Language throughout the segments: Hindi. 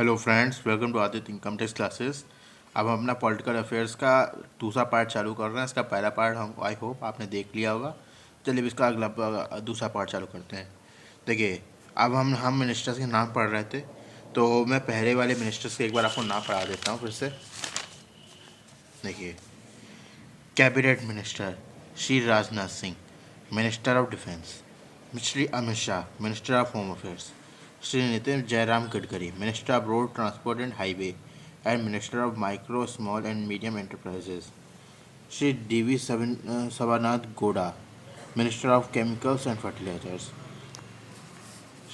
Hello friends, welcome to Aditya income tax classes. अब हम अपना पॉलिटिकल अफेयर्स का दूसरा पार्ट चालू कर रहे हैं। इसका पहला पार्ट हम आई होप आपने देख लिया होगा। चलिए अब इसका अगला दूसरा पार्ट चालू करते हैं। देखिए, अब हम मिनिस्टर्स के नाम पढ़ रहे थे, तो मैं पहले वाले मिनिस्टर्स के एक बार आपको नाम पढ़ा देता हूँ फिर से। देखिए, cabinet minister Shri Rajnath Singh, minister of defence; Shri Amit Shah, minister of home affairs; Shri Nitin Jairam Gadkari, minister of road transport and highway and minister of micro small and medium enterprises; Shri D Sadananda Gowda, minister of chemicals and fertilizers;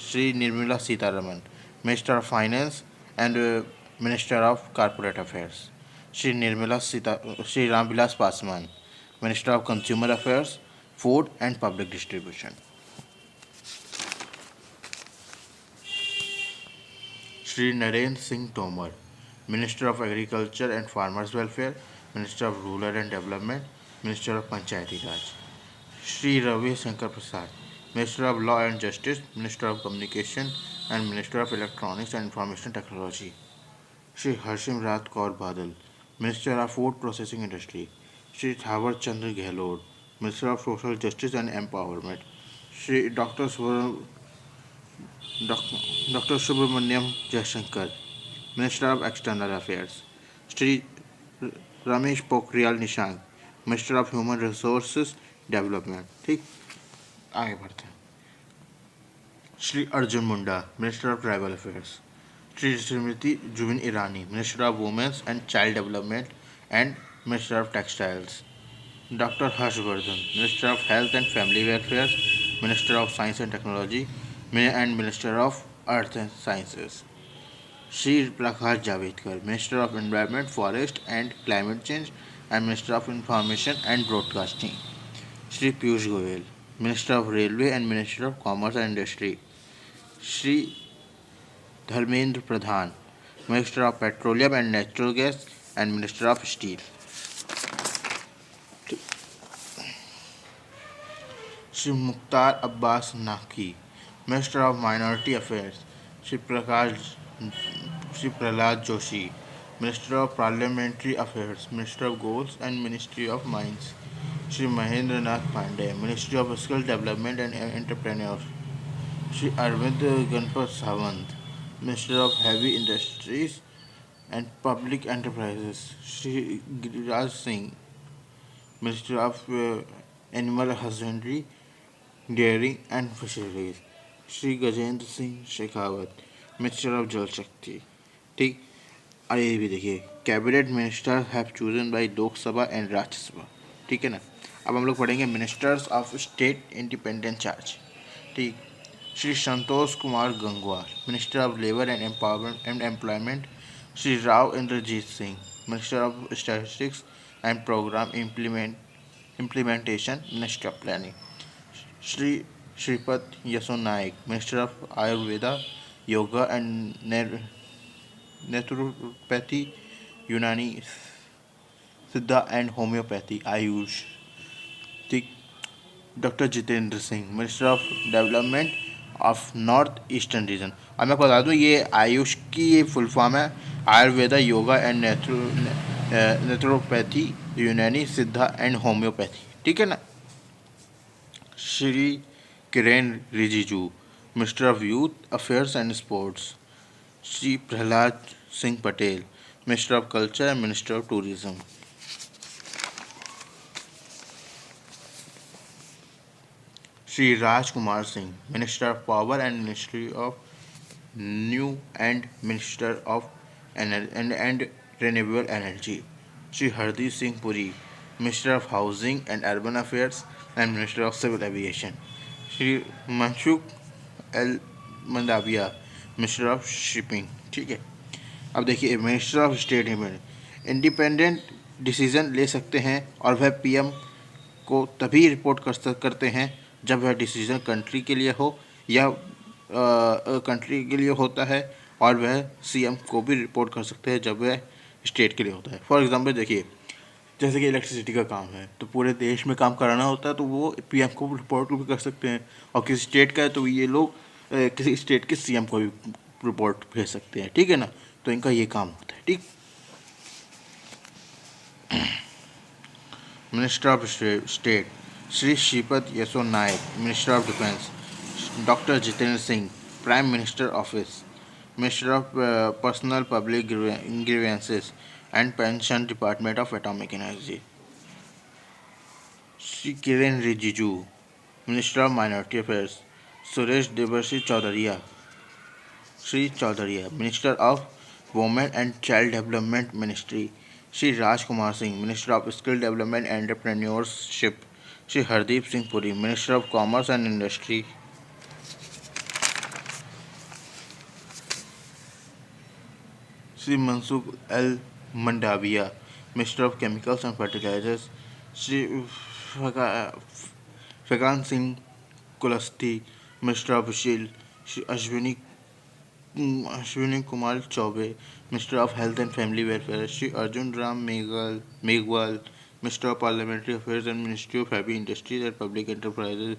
Shri Nirmala Sitharaman, minister of finance and minister of corporate affairs; Shri Ramvilas Paswan, minister of consumer affairs, food and public distribution; Shri Narendra Singh Tomar, minister of agriculture and farmers welfare, minister of rural and development, minister of Panchayati Raj; Shri Ravishankar Prasad, minister of law and justice, minister of communication and minister of electronics and information technology; Shri Harsimrat Kaur Badal, minister of food processing industry; Shri Thawar Chand Gehlot, minister of social justice and empowerment; Shri doctor Subrahmanyam Jaishankar, minister of external affairs; Shri Ramesh Pokhriyal Nishank, minister of human resources development. ठीक, आगे बढ़ते हैं। Shri Arjun Munda, minister of tribal affairs; Shri Smriti Zubin Irani, minister of women's and child development and minister of textiles; doctor Harshvardhan, minister of health and family welfare, minister of science and technology and minister of earth and sciences; Shri Prakash Javadekar, minister of environment, forest and climate change and minister of information and broadcasting; Shri Piyush Goyal, minister of railway and minister of commerce and industry; Shri Dharmendra Pradhan, minister of petroleum and natural gas and minister of steel; Shri Mukhtar Abbas Naqvi, minister of minority affairs; Shri Pralhad Joshi, minister of parliamentary affairs, minister of coal and ministry of mines; Shri Mahendra Nath Pandey, ministry of skill development and entrepreneur; Shri Arvind Ganpat Sawant, minister of heavy industries and public enterprises; Shri Giriraj Singh, minister of animal husbandry, dairying and fisheries; Shri Gajendra Singh Shekhawat, minister of Jal Shakti. ठीक, और ये भी देखिए, cabinet minister have chosen by Lok Sabha and Rajya Sabha. ठीक है ना। अब हम लोग पढ़ेंगे ministers of state independent charge. ठीक, Shri Santosh Kumar Gangwar, minister of labour and empowerment and employment; Shri Rao Inderjit Singh, minister of statistics and programme implementation, minister of planning; Shri Shripad Yesso Naik, minister of Ayurveda, yoga and naturopathy, Unani Siddha and homeopathy, Ayush. ठीक, doctor Jitendra Singh, minister of development of north eastern region. अब मैं बता दूँ, ये आयुष की ये फुल फॉर्म है Ayurveda, yoga and naturopathy, Unani Siddha and homeopathy. ठीक है ना। Shri Kiren Rijiju, minister of youth affairs and sports; Shri Prahlad Singh Patel, minister of culture and minister of tourism; Shri Rajkumar Singh, minister of power and ministry of new and minister of and renewable energy; Shri Hardeep Singh Puri, minister of housing and urban affairs and minister of civil aviation; Shri Mansukh L Mandaviya, minister of shipping. ठीक है। अब देखिए, minister of state independent decision ले सकते हैं और वह पीएम को तभी रिपोर्ट करते हैं जब वह डिसीजन कंट्री के लिए हो या कंट्री के लिए होता है, और वह सीएम को भी रिपोर्ट कर सकते हैं जब वह स्टेट के लिए होता है। फॉर एग्जांपल देखिए, जैसे कि इलेक्ट्रिसिटी का काम है तो पूरे देश में काम कराना होता है, तो वो पीएम को रिपोर्ट भी कर सकते हैं, और किसी स्टेट का है तो ये लोग किसी स्टेट के सीएम को भी रिपोर्ट भेज सकते हैं, ठीक है ना। तो इनका ये काम होता है, ठीक। Minister of state Shri Shripad Yesso Naik, minister of defence doctor Jitendra Singh, prime minister office, minister of personnel public grievances and pension, department of atomic energy Shri Kiren Rijiju, minister of minority affairs Suresh Devarshi Chaudharia, Shri Chaudharia, minister of women and child development ministry Shri Rajkumar Singh, minister of skill development and entrepreneurship Shri Hardeep Singh Puri, minister of commerce and industry Shri Mansukh L Mandaviya, minister of chemicals and fertilizers Shri Faggan Singh Kulaste, minister of steel Shri Ashwini Kumar Choubey, minister of health and family welfare Shri Arjun Ram Meghwal, minister of parliamentary affairs and ministry of heavy industries and public enterprises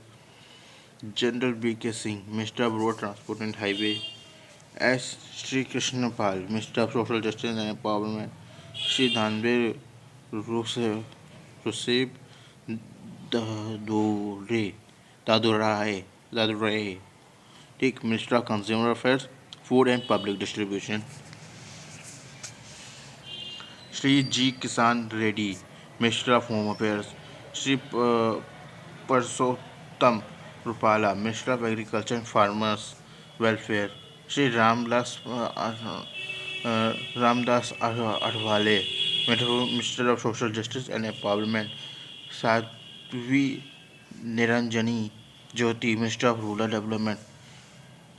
general BK Singh, minister of road transport and highway S. Shri Krishan Pal, minister of social justice and empowerment Shri Danve Raosaheb Dadarao, ठीक, minister of consumer affairs food and public distribution Shri ji Kishan Reddy, minister of home affairs Shri Parshottam Rupala, minister of agriculture and farmers welfare Shri Ramdas Athawale, minister of social justice and empowerment Sadhvi Niranjan Jyoti, minister of rural development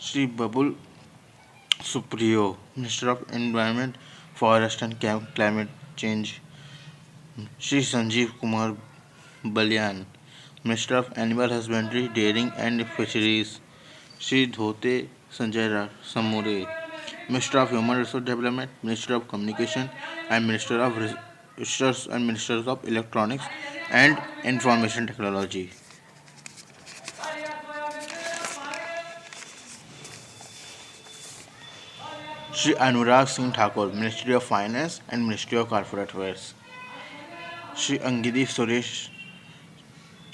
Shri Babul Supriyo, minister of environment forest and climate change Shri Sanjeev Kumar Balyan, minister of animal husbandry dairying and fisheries Shri Dhotre Sanjay Shamrao, minister of human resource development, minister of communication and minister of research and ministers of electronics and information technology Shri Anurag Singh Thakur, ministry of finance and ministry of corporate affairs Shri Angadi Suresh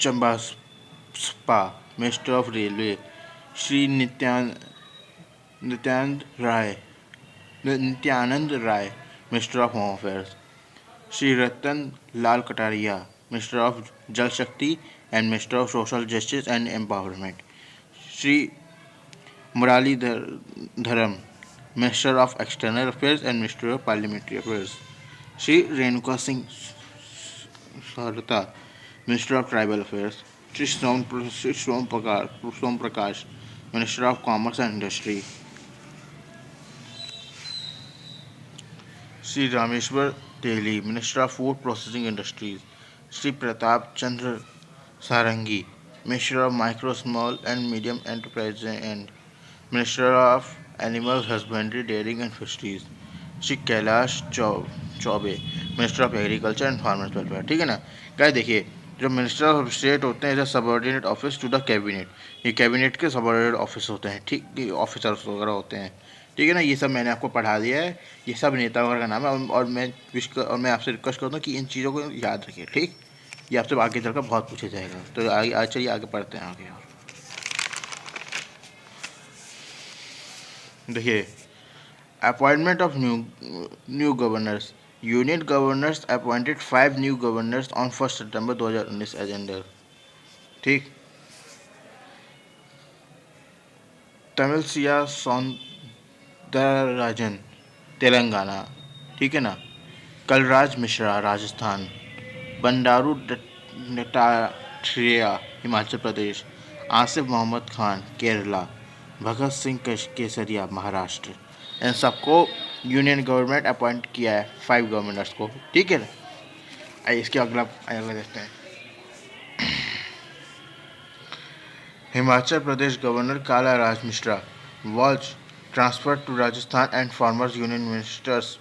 Channabasappa, minister of railway Shri Nityanand Rai, minister of home affairs Shri Rattan Lal Kataria, minister of Jal Shakti and minister of social justice and empowerment Shri Muraleedharan, minister of external affairs and minister of parliamentary affairs Shri Renuka Singh Saruta, minister of tribal affairs Shri Som Prakash, minister of commerce and industry Shri Rameshwar Teli, minister of food processing industries Shri Pratap Chandra Sarangi, minister of micro small and medium enterprise and minister of animal husbandry dairying and fisheries Shri Kailash Choubey, minister of agriculture and farmers welfare, ठीक है ना। क्या देखिए, जो मिनिस्टर ऑफ स्टेट होते हैं is subordinate office to the cabinet, ये कैबिनेट के सबऑर्डिनेट ऑफिस होते हैं, ठीक, ऑफिसर्स वगैरह होते हैं, ठीक है ना। ये सब मैंने आपको पढ़ा दिया है, ये सब नेता वगैरह का नाम है। और मैं आपसे रिक्वेस्ट करता हूँ कि इन चीज़ों को याद रखिए, ठीक। ये आपसे आगे चलकर बहुत पूछा जाएगा। तो आगे चलिए आगे पढ़ते हैं आगे। और देखिए, appointment of new governors, union governors appointed 5 new governors on 1 September 2019 as under, ठीक। तमिलसिया सौंदरराजन तेलंगाना, ठीक है ना। कलराज मिश्रा राजस्थान, बंडारू दत्तात्रेय हिमाचल प्रदेश, आसिफ मोहम्मद खान केरला, भगत सिंह केसरिया महाराष्ट्र, इन सबको यूनियन गवर्नमेंट अपॉइंट किया है 5 गवर्नर्स को, ठीक है ना। इसके अगला देखते हैं। हिमाचल प्रदेश गवर्नर काला राज Mishra was transferred to Rajasthan and former Union Ministers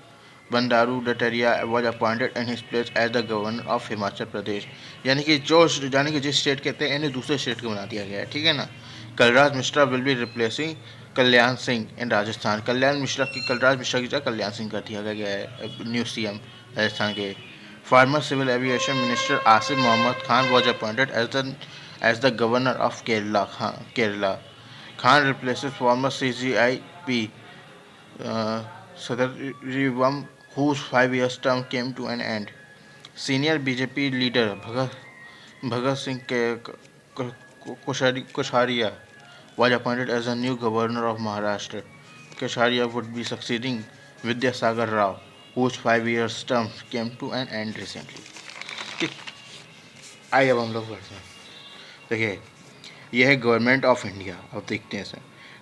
Bandaru Dattaria was appointed in his place as the governor of Himachal Pradesh. यानी कि जिस स्टेट कहते हैं इन्हें दूसरे स्टेट को बना दिया गया है, ठीक है ना। Kalraj Mishra will be replacing Kalyan Singh in Rajasthan. Kalyan Mishra की कलराज मिश्रा की जगह कल्याण सिंह कर दिया गया है न्यू सीएम राजस्थान के। Former civil aviation minister Asif Mohammad Khan was appointed as the governor of Kerala. Khan replaces former CGIP Sadarivam, whose 5 year term came to an end. Senior BJP leader Bhagat Singh Kosharia was appointed as the new governor of Maharashtra. Kosharia would be succeeding Vidyasagar Rao, whose 5 year term came to an end recently. ठीक, आइए अब हम लोग बढ़ते हैं। देखिए, यह है गवर्नमेंट ऑफ इंडिया। अब देखते हैं इसे।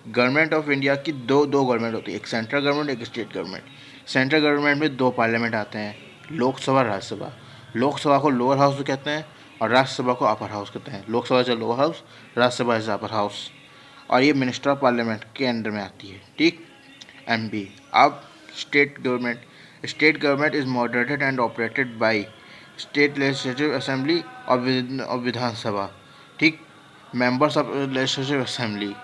गवर्नमेंट ऑफ इंडिया की दो गवर्नमेंट होती है, एक सेंट्रल गवर्नमेंट, एक स्टेट गवर्नमेंट। सेंट्रल गवर्नमेंट में दो पार्लियामेंट आते हैं, लोकसभा, राज्यसभा। लोकसभा को लोअर हाउस कहते हैं और राज्यसभा को अपर हाउस कहते हैं। Lok Sabha is lower house, Rajya Sabha is upper house. और ये मिनिस्टर ऑफ पार्लियामेंट के अंडर में आती है। ठीक, MP। अब state government is moderated and operated by state legislative assembly और विधानसभा। ठीक, members of legislative assembly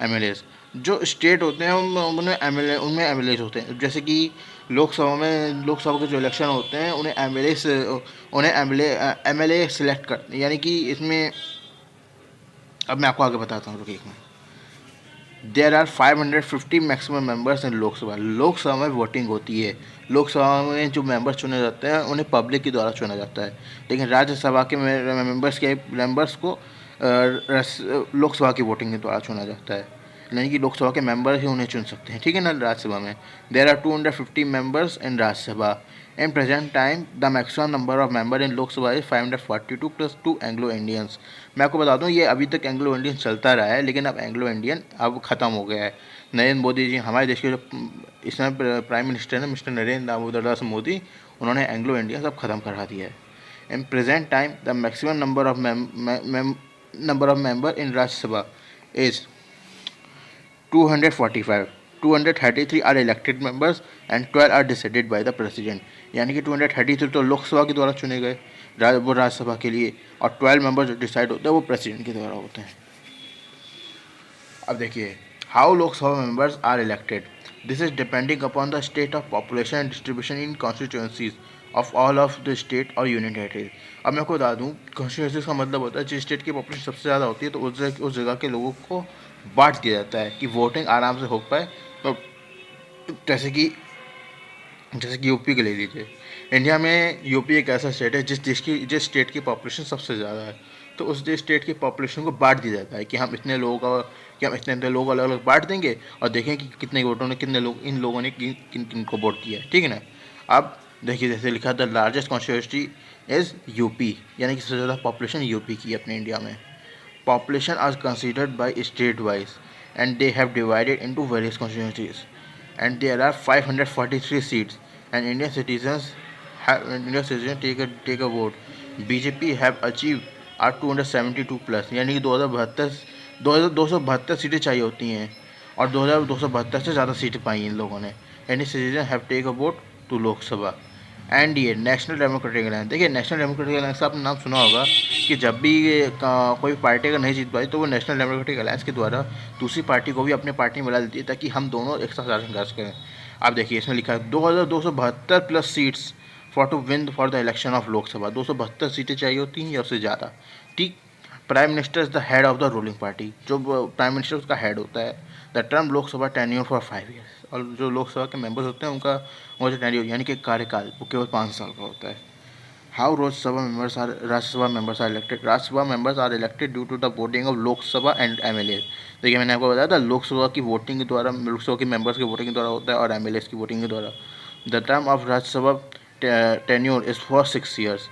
MLAs। जो स्टेट होते हैं उनमें MLAs होते हैं। जैसे कि लोकसभा के जो इलेक्शन होते हैं उन्हें MLA सिलेक्ट करते हैं। यानी कि इसमें अब मैं आपको आगे बताता हूँ, रुकिए एक minute. There are 550 maximum members in Lok Sabha. Lok Sabha में वोटिंग होती है। लोकसभा में जो मेंबर्स चुने जाते हैं उन्हें पब्लिक के द्वारा चुना जाता है। लेकिन राज्यसभा के मेंबर्स को लोकसभा की वोटिंग के द्वारा चुना जाता है। यानी कि लोकसभा के मेंबर ही उन्हें चुन सकते हैं। ठीक है ना। राज्यसभा में there are 250 members in Rajya Sabha. In present time the maximum number of member in Lok Sabha is 542 plus 2 Anglo Indians. मैं आपको बता दूं, ये अभी तक एंग्लो इंडियन चलता रहा है, लेकिन अब एंग्लो इंडियन अब ख़त्म हो गया है। नरेंद्र मोदी जी, हमारे देश के जो इस समय प्राइम मिनिस्टर हैं, मिस्टर नरेंद्र दामोदर दास मोदी, उन्होंने एंग्लो इंडियन सब खत्म करा दिया है। In present time the maximum number of member in Rajya Sabha is 245। 233 are elected members and 12 are decided by the president. यानी कि 233 तो लोकसभा के द्वारा चुने गए वो राज्यसभा के लिए, और 12 मेंबर्स जो डिसाइड होते हैं वो प्रेसिडेंट के द्वारा होते हैं। अब देखिए, how Lok Sabha members are elected. This is depending upon the state of population and distribution in constituencies of all of the state और यूनियन टेरिटरी। अब मैं आपको बता दूँ, कॉन्स्टिट्यूएंसीज का मतलब होता है जिस स्टेट की पॉपुलेशन सबसे ज़्यादा होती है तो उस जगह के लोगों को बांट दिया जाता है कि वोटिंग आराम से हो पाए। तो जैसे कि यूपी के ले लीजिए। इंडिया में यूपी एक ऐसा स्टेट है जिस स्टेट की पॉपुलेशन सबसे ज़्यादा है। तो उस स्टेट की पॉपुलेशन को बांट दिया जाता है कि हम इतने लोग अलग अलग बांट देंगे और देखें कि कितने लोगों ने किन किन को वोट दिया है। ठीक है ना। अब देखिए, जैसे लिखा the largest constituency is UP, यानी कि सबसे ज़्यादा पॉपुलेशन यूपी की अपने इंडिया में। Population are considered by state wise and they have divided into various constituencies, and there are 543 seats and Indian citizens take a vote. BJP have achieved are 272 plus, यानी कि 2272 सीटें चाहिए होती हैं और 2272 से ज़्यादा सीटें पाई इन लोगों ने। Any citizen have take a vote to Lok Sabha. NDA national democratic alliance. देखिए, नेशनल डेमोक्रेटिक अलायंस का आपने नाम सुना होगा कि जब भी कोई पार्टी अगर नहीं जीत पाई तो वो नेशनल डेमोक्रेटिक अलायंस के द्वारा दूसरी पार्टी को भी अपने पार्टी में मिला देती है ताकि हम दोनों एक साथ संघर्ष करें। आप देखिए, इसमें लिखा है 2272 plus seats for to win for the election of Lok Sabha. 272 सीटें चाहिए होती हैं या उससे ज़्यादा। ठीक। Prime minister is the head of the ruling party. जो प्राइम मिनिस्टर उसका हेड होता है। The term Lok Sabha tenure for 5 years। और जो लोकसभा के मेंबर्स होते हैं उनका वो जो टेन्योर यानी कि कार्यकाल वो केवल 5 साल का होता है। How Rajya Sabha members are elected. Rajya Sabha members are elected due to the voting of Lok Sabha and MLA। देखिए, मैंने आपको बताया था लोकसभा की वोटिंग के द्वारा, लोकसभा के मेंबर्स की वोटिंग के द्वारा होता है और MLAs की वोटिंग के द्वारा। The term of Rajya Sabha tenure is for 6 years।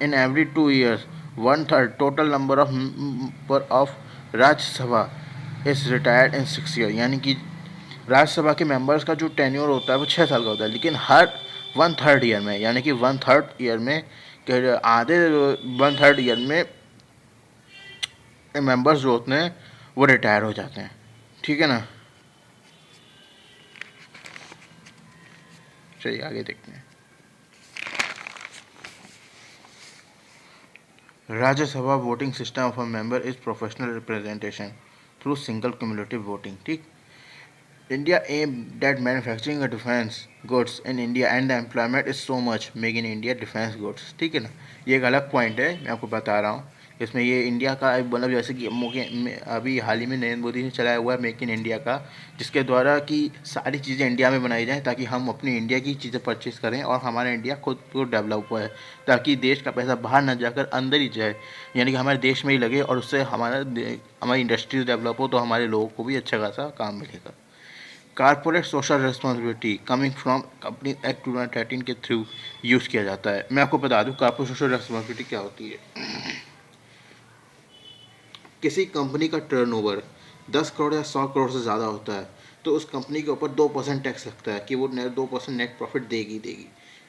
in every 2 years 1/3 total number of Rajya Sabha is retired in 6 years। यानी कि राज्यसभा के मेंबर्स का जो टेन्योर होता है वो 6 साल का होता है, लेकिन हर 1/3 ईयर में, यानी कि 1/3 ईयर में आधे 1/3 ईयर में मेंबर्स जो होते हैं वो रिटायर हो जाते हैं। ठीक है ना। चलिए आगे देखते हैं। Rajya Sabha voting system of a member is professional representation. Through single cumulative voting. ठीक, India aimed at manufacturing a defense goods in India and the employment is so much make in India defense goods। ठीक है ना, ये एक अलग पॉइंट है, मैं आपको बता रहा हूँ। इसमें ये इंडिया का एक मतलब जैसे कि अभी हाल ही में नरेंद्र मोदी ने चलाया हुआ है मेक इन इंडिया का, जिसके द्वारा कि सारी चीज़ें इंडिया में बनाई जाएँ ताकि हम अपनी इंडिया की चीज़ें परचेज़ करें और हमारा इंडिया खुद को डेवलप हुआ है, ताकि देश का पैसा बाहर ना जाकर अंदर ही जाए, यानी कि हमारे देश में ही लगे और उससे हमारी इंडस्ट्रीज डेवलप हो तो हमारे लोगों को भी अच्छा खासा काम मिलेगा। Corporate social responsibility coming from company act 2013 के थ्रू यूज़ किया जाता है। मैं आपको बता दूं कारपोरेट सोशल रिस्पॉन्सिबिलिटी क्या होती है। किसी कंपनी का टर्नओवर 10 करोड़ या 100 करोड़ से ज़्यादा होता है तो उस कंपनी के ऊपर 2% टैक्स लगता है कि वो 2% नेट प्रॉफिट देगी,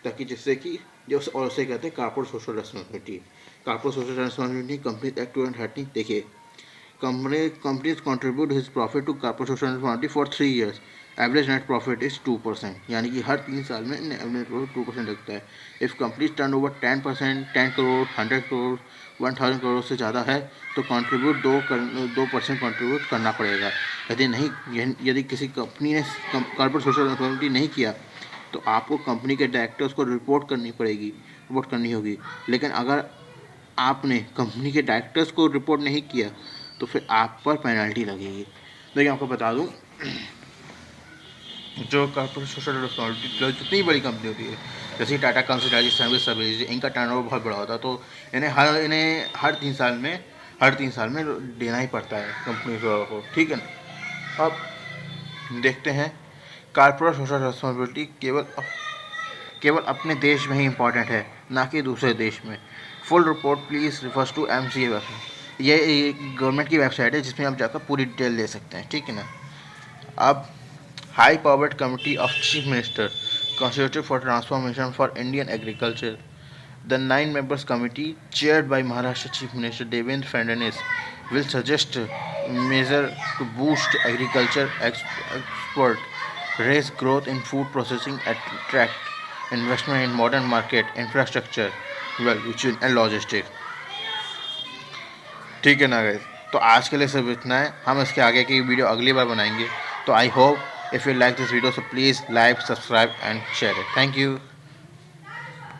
ताकि जिससे कि जो और उसे कहते हैं corporate social responsibility. Corporate social responsibility company act 2013 देखिए, companies contribute his profit to corporate social responsibility for 3 years. Average net profit is 2%, यानी कि हर 3 साल में एवरेज प्रॉफिट 2% लगता है। If companies turn over 10%, 10 crore, 100 crore, 1000 crore से ज़्यादा है तो कंट्रीब्यूट 2% कंट्रीब्यूट करना पड़ेगा। यदि नहीं, यदि किसी कंपनी ने कॉर्पोरेट सोशल रिस्पॉन्सिबिलिटी नहीं किया तो आपको कंपनी के डायरेक्टर्स को रिपोर्ट करनी होगी। लेकिन अगर आपने कंपनी के डायरेक्टर्स को रिपोर्ट नहीं किया तो फिर आप पर पेनल्टी लगेगी। देखिए आपको बता दूं, जो कॉर्पोरेट सोशल रिस्पॉन्सिबिलिटी जितनी बड़ी कंपनी होती है जैसे टाटा कंसल्टेंसी सर्विस, इनका टर्नओवर बहुत बड़ा होता है तो इन्हें हर 3 साल में देना ही पड़ता है कंपनी को। ठीक है ना, अब देखते हैं कॉर्पोरेट सोशल रिस्पॉन्सिबिलिटी केवल अपने देश में ही इम्पॉर्टेंट है, ना कि दूसरे देश में। Full report please refers to MCA website. ये गवर्नमेंट की वेबसाइट है जिसमें आप जाकर पूरी डिटेल ले सकते हैं। ठीक है ना, अब high powered committee of chief minister constituted for transformation for Indian agriculture, the 9 members committee chaired by Maharashtra Chief Minister Devendra Fadnavis will suggest measures to boost agriculture export, raise growth in food processing, attract investment in modern market infrastructure, and logistics। ठीक है ना गाइस, तो आज के लिए सिर्फ इतना है। हम इसके आगे की वीडियो अगली बार बनाएंगे। तो I hope if you like this video so please like, subscribe and share it. Thank you.